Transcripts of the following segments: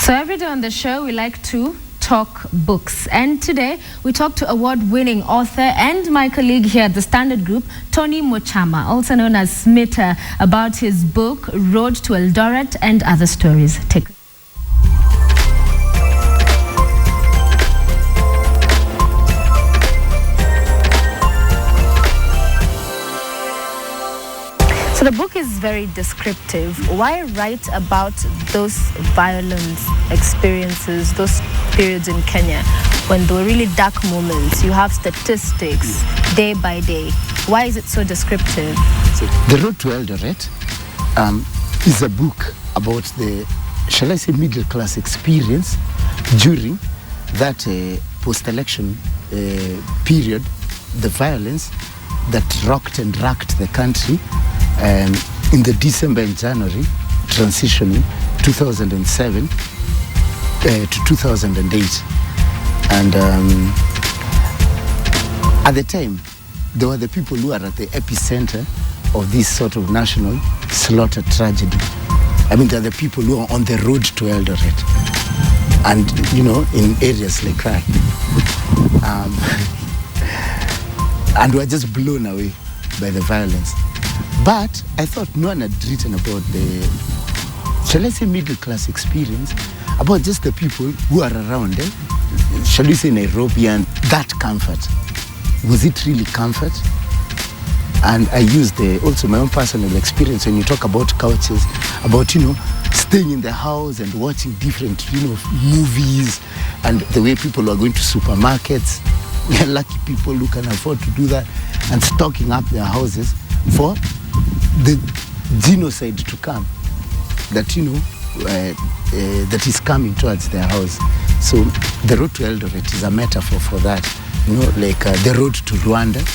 So every day on the show, we like to talk books. And today, we talk to award-winning author and my colleague here at the Standard Group, Tony Mochama, also known as Smitter, about his book, Road to Eldoret and Other Stories. Take So the book is very descriptive. Why write about those violence experiences, those periods in Kenya when there were really dark moments? You have statistics day by day. Why is it so descriptive? So The Road to Eldoret is a book about the, shall I say, middle class experience during that post-election period, the violence that rocked and racked the country. In the December and January, transitioning 2007 to 2008. And at the time, there were the people who are at the epicenter of this sort of national slaughter tragedy. I mean, they're the people who are on the road to Eldoret. And, you know, in areas like that. And we're just blown away by the violence. But I thought no one had written about the, shall I say, middle class experience, about just the people who are around, shall we say, Nairobi, and that comfort. Was it really comfort? And I used also my own personal experience when you talk about couches, about, you know, staying in the house and watching different, you know, movies, and the way people are going to supermarkets. Lucky people who can afford to do that, and stocking up their houses for the genocide to come, that, you know, that is coming towards their house. So the road to Eldoret is a metaphor for that, you know, like the road to Rwanda.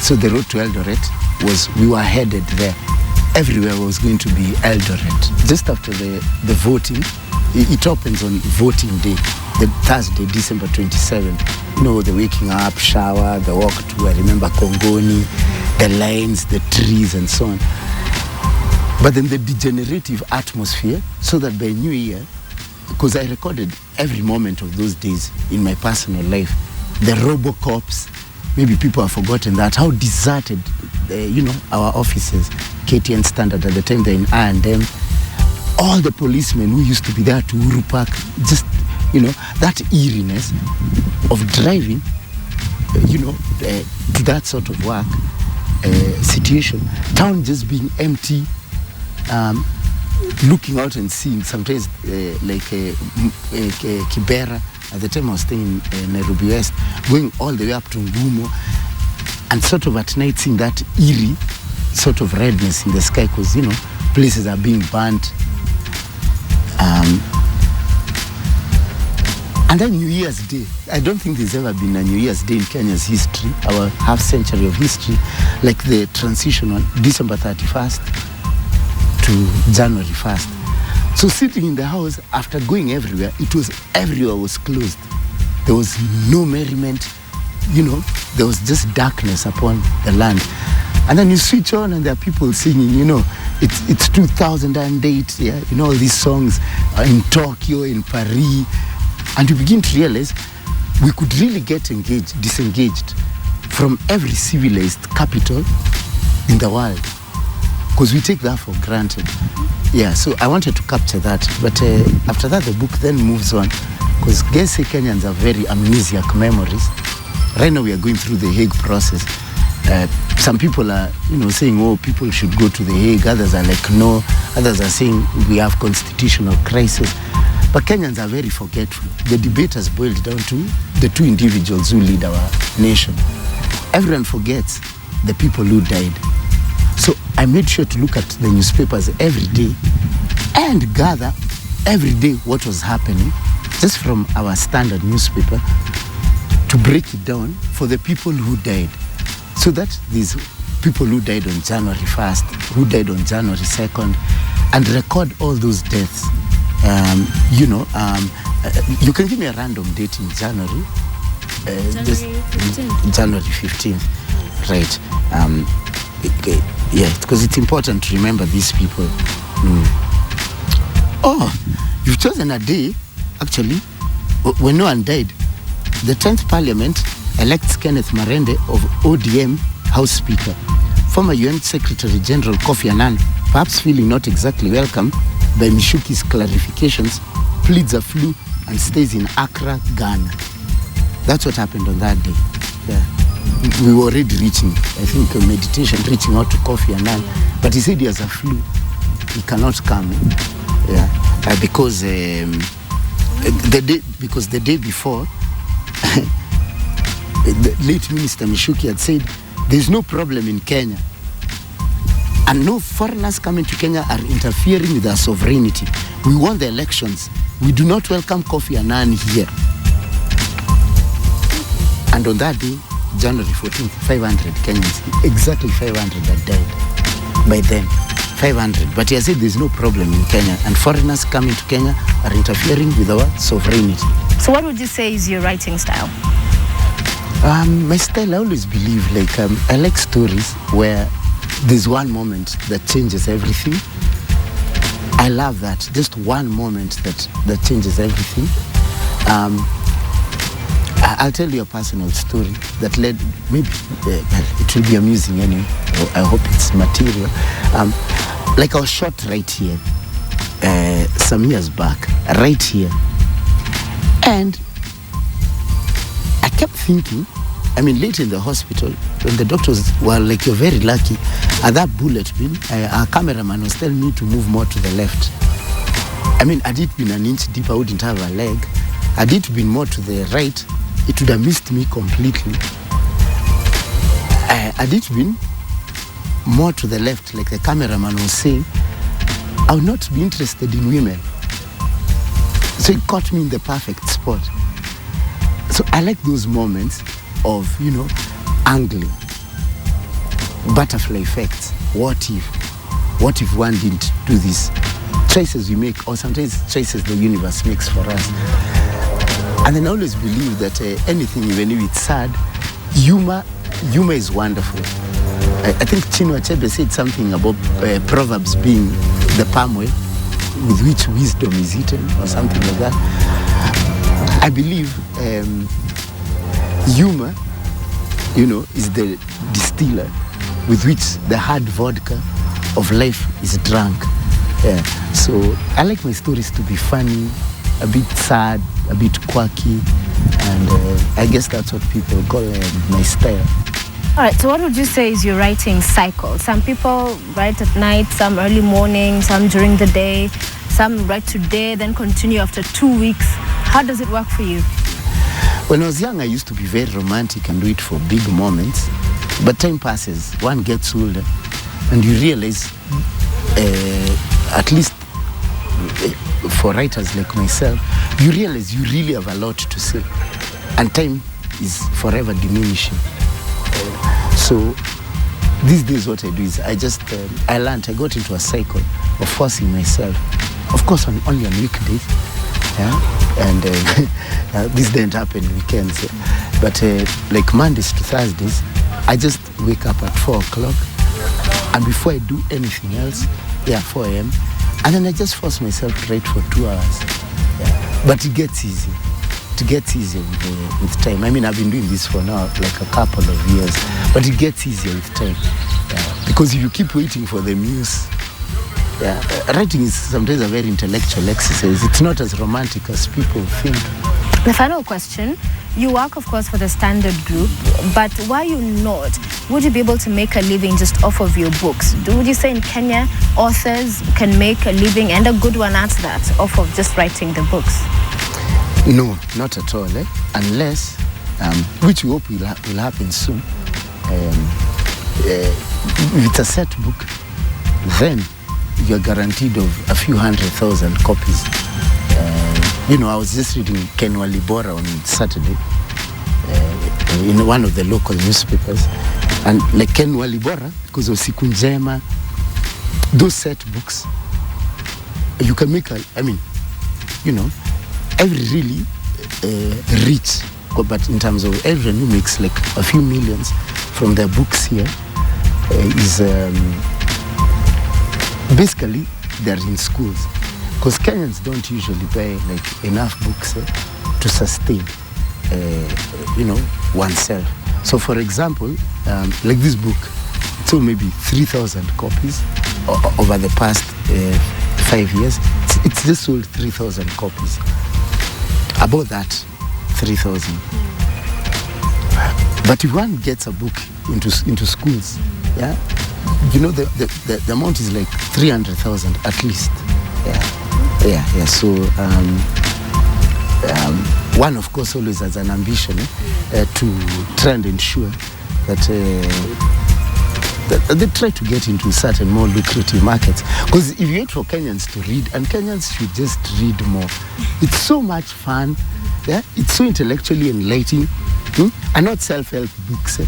So the road to Eldoret was, we were headed there. Everywhere was going to be Eldoret. Just after the voting, it opens on voting day, the Thursday, December 27. You know, the waking up, shower, the walk to, I remember, Kongoni, the lines, the trees, and so on. But then the degenerative atmosphere, so that by New Year, because I recorded every moment of those days in my personal life, the Robocops, maybe people have forgotten that, how deserted, you know, our offices, KTN Standard at the time, they're in I&M, all the policemen who used to be there to Uhuru Park, just, you know, that eeriness of driving, you know, to that sort of work situation, town just being empty, looking out and seeing sometimes like Kibera. At the time I was staying in Nairobi West, going all the way up to Ngumo, and sort of at night seeing that eerie sort of redness in the sky, because, you know, places are being burnt. And then New Year's Day. I don't think there's ever been a New Year's Day in Kenya's history, our half century of history, like the transition on December 31st to January 1st. So sitting in the house, after going everywhere, everywhere was closed. There was no merriment, you know, there was just darkness upon the land. And then you switch on and there are people singing, you know, it's 2008, yeah, you know, all these songs in Tokyo, in Paris. And you begin to realize we could really get disengaged from every civilized capital in the world, because we take that for granted. Yeah, so I wanted to capture that. But after that, the book then moves on, because guess Kenyans are very amnesiac memories. Right now we are going through the Hague process. Some people are, you know, saying, oh, people should go to the Hague. Others are like, no. Others are saying we have constitutional crisis. But Kenyans are very forgetful. The debate has boiled down to the two individuals who lead our nation. Everyone forgets the people who died. So I made sure to look at the newspapers every day and gather every day what was happening, just from our standard newspaper, to break it down for the people who died. So that these people who died on January 1st, who died on January 2nd, and record all those deaths. You know, you can give me a random date in January. January 15th. Right. Yeah, because it's important to remember these people. Oh, You've chosen a day, actually, when no one died. The 10th Parliament elects Kenneth Marende of ODM House Speaker. Former UN Secretary General Kofi Annan, perhaps feeling not exactly welcome by Mishuki's clarifications, pleads a flu and stays in Accra, Ghana. That's what happened on that day. Yeah. We were already reaching, I think, a meditation, reaching out to Kofi Annan, but he said he has a flu. He cannot come. Yeah. Because the day before, the late Minister Mishuki had said there's no problem in Kenya and no foreigners coming to Kenya are interfering with our sovereignty. We won the elections. We do not welcome Kofi Annan here. And on that day, January 14th, 500 Kenyans, exactly 500 had died by then. 500. But he has said there's no problem in Kenya and foreigners coming to Kenya are interfering with our sovereignty. So what would you say is your writing style? My style, I always believe, I like stories where there's one moment that changes everything. I love that. Just one moment that changes everything. I'll tell you a personal story that led, maybe it will be amusing anyway. I hope it's material. I was shot right here, some years back, right here. And I kept thinking, late in the hospital, when the doctors were like, you're very lucky, at that bullet bin, our cameraman was telling me to move more to the left. Had it been an inch deep, I wouldn't have a leg. Had it been more to the right, it would have missed me completely. Had it been more to the left, like the cameraman was saying, I would not be interested in women. So it caught me in the perfect spot. So I like those moments of, angling, butterfly effects. What if one didn't do this? Choices we make, or sometimes choices the universe makes for us. And then I always believe that anything, even if it's sad, humor is wonderful. I think Chinua Achebe said something about Proverbs being the palm oil with which wisdom is eaten, or something like that. I believe humor, is the distiller with which the hard vodka of life is drunk. Yeah. So I like my stories to be funny, a bit sad, a bit quirky, and I guess that's what people call my style. All right, so what would you say is your writing cycle? Some people write at night, some early morning, some during the day, some write today, then continue after 2 weeks. How does it work for you? When I was young, I used to be very romantic and wait for big moments. But time passes, one gets older, and you realize, at least for writers like myself, you realize you really have a lot to say, and time is forever diminishing. So these days what I do is I got into a cycle of forcing myself, of course only on weekdays, and this didn't happen weekends, but like Mondays to Thursdays, I just wake up at 4 o'clock, and before I do anything else, 4 a.m., and then I just force myself to write for 2 hours. But it gets easy. It gets easier with time. I've been doing this for now like a couple of years, but it gets easier with time. Because if you keep waiting for the muse, writing is sometimes a very intellectual exercise. It's not as romantic as people think. The final question, you work of course for the Standard Group, but why you not? Would you be able to make a living just off of your books? Would you say in Kenya, authors can make a living, and a good one at that, off of just writing the books? No, not at all, unless, which we hope will happen soon. If it's a set book, then you're guaranteed of a few 100,000 copies. I was just reading Ken Walibora on Saturday in one of the local newspapers, and like Ken Walibora, because of Siku Njema, those set books, you can make every really rich, but in terms of everyone who makes like a few millions from their books here is basically they're in schools. because Kenyans don't usually buy like enough books to sustain, oneself. So, for example, like this book, it's sold maybe 3,000 copies over the past 5 years. It's just sold 3,000 copies. About that, 3,000. But if one gets a book into schools, yeah, the amount is like 300,000 at least. Yeah. So one, of course, always has an ambition to try and ensure that they try to get into certain more lucrative markets. Because if you wait for Kenyans to read, and Kenyans should just read more, it's so much fun. Yeah, it's so intellectually enlightening, and not self-help books.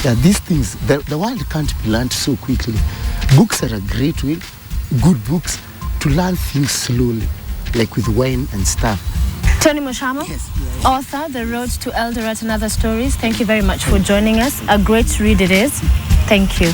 Yeah, these things, the world can't be learned so quickly. Books are a great way, good books, to learn things slowly, like with wine and stuff. Tony Mochama, author, The Road to Eldoret and Other Stories. Thank you very much for joining us. A great read it is. Thank you.